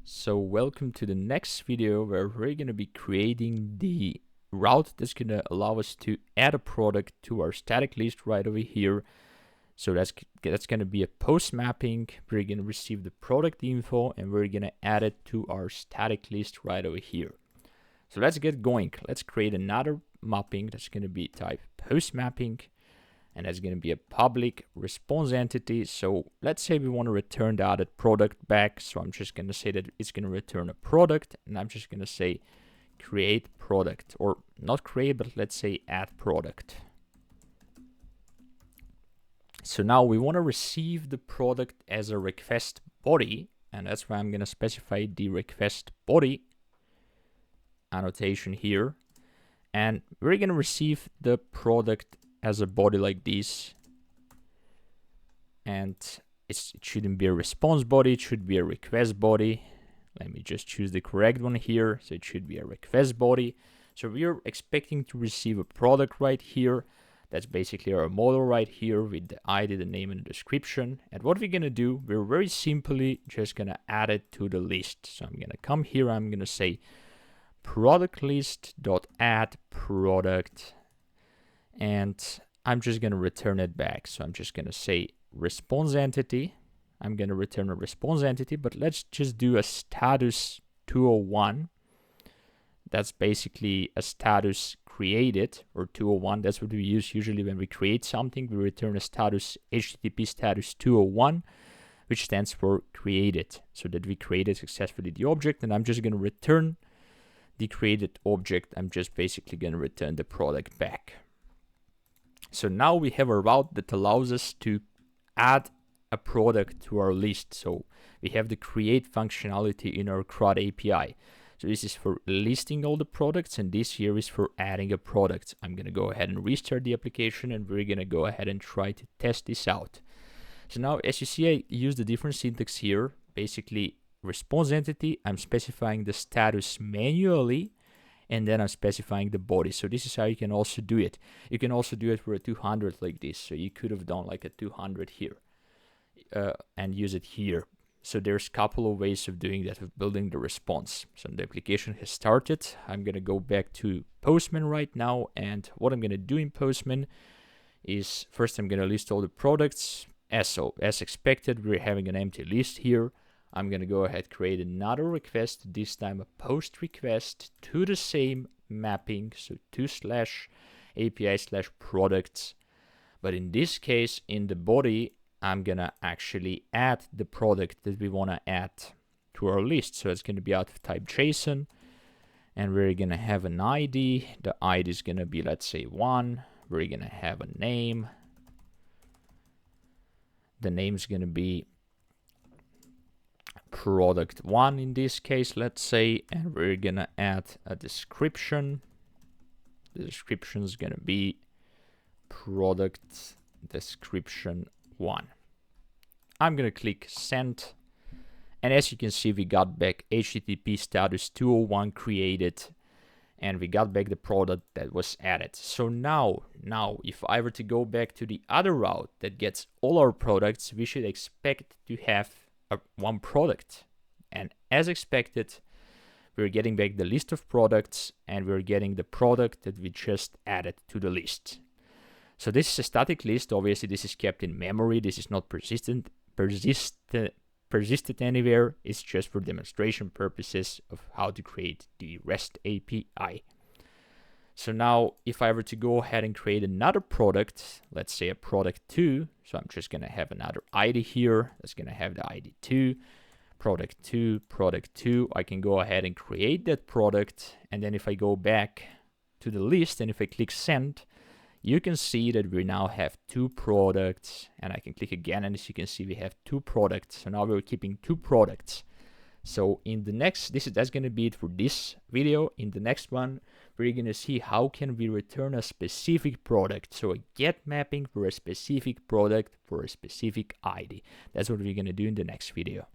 So welcome to the next video where we're going to be creating the route that's going to allow us to add a product to our static list right over here. So that's going to be a post mapping. We're going to receive the product info and we're going to add it to our static list right over here. So let's get going. Let's create another mapping that's going to be type post mapping. And that's going to be a public response entity. So let's say we want to return the added product back. So I'm just going to say that it's going to return a product, and I'm just going to say create product, or not create, but let's say add product. So now we want to receive the product as a request body, and that's why I'm going to specify the request body annotation here. And we're going to receive the product as a body like this, and it shouldn't be a response body, it should be a request body. Let me just choose the correct one here. So it should be a request body. So we're expecting to receive a product right here. That's basically our model right here with the ID, the name, and the description. And what we're gonna do, we're very simply just gonna add it to the list. So I'm gonna come here, I'm gonna say product list.add product, and I'm just going to return it back. So I'm just going to say response entity. I'm going to return a response entity, but let's just do a status 201. That's basically a status created, or 201. That's what we use usually when we create something. We return a status HTTP status 201, which stands for created, so that we created successfully the object. And I'm just going to return the created object. I'm just basically going to return the product back. So now we have a route that allows us to add a product to our list. So we have the create functionality in our CRUD API. So this is for listing all the products, and this here is for adding a product. I'm going to go ahead and restart the application, and we're going to go ahead and try to test this out. So now, as you see, I use the different syntax here. Basically, response entity, I'm specifying the status manually, and then I'm specifying the body. So this is how you can also do it. You can also do it for a 200 like this. So you could have done like a 200 here and use it here. So there's a couple of ways of doing that, of building the response. So the application has started. I'm going to go back to Postman right now. And what I'm going to do in Postman is first I'm going to list all the products. As expected, we're having an empty list here. I'm going to go ahead, create another request, this time a post request to the same mapping, so to /API/products. But in this case, in the body, I'm going to actually add the product that we want to add to our list. So it's going to be out of type JSON, and we're going to have an ID. The ID is going to be, let's say, 1. We're going to have a name. The name is going to be product 1 in this case, let's say, and we're gonna add a description. The description is gonna be product description 1. I'm gonna click send, and as you can see, we got back HTTP status 201 created, and we got back the product that was added. So now if I were to go back to the other route that gets all our products, we should expect to have one product, and as expected, we're getting back the list of products, and we're getting the product that we just added to the list. So this is a static list. Obviously, this is kept in memory. This is not persisted anywhere. It's just for demonstration purposes of how to create the REST API. So now, if I were to go ahead and create another product, let's say a product 2, so I'm just going to have another ID here. That's going to have the ID 2, product 2, product 2. I can go ahead and create that product. And then if I go back to the list and if I click send, you can see that we now have 2 products. And I can click again, and as you can see, we have 2 products. So now we're keeping 2 products. So in the next, that's going to be it for this video. In the next one, we're going to see how can we return a specific product. So a get mapping for a specific product for a specific ID. That's what we're going to do in the next video.